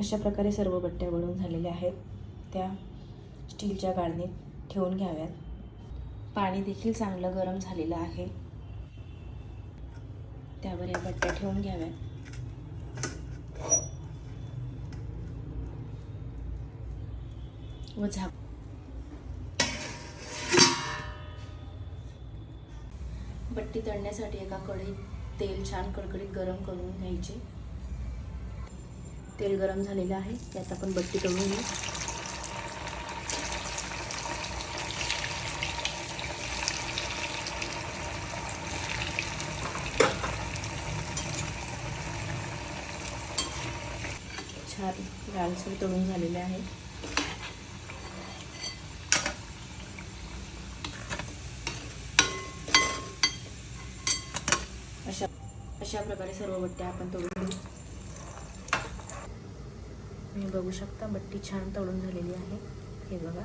अशा प्रकारे सर्व बट्ट्या बनवून झालेल्या आहेत. त्या स्टीलच्या गाळणीत ठेवून घ्याव्यात. पाणी देखील चांगलं गरम झालेलं आहे. त्यावर या बट्ट्या ठेवून घ्याव्यात. व बट्टी तळण्यासाठी एका कढईत तेल छान कडकडीत गरम करून घ्यायचे. तेल गरम झालेलं आहे. त्यात आपण बट्टी तळून घेऊ. छान लालसर तळून झालेले आहे. अशा प्रकारे सर्व बट्ट्या आपण तळून घेऊ. तुम्ही बघू शकता बट्टी छान तळून झालेली आहे. हे बघा.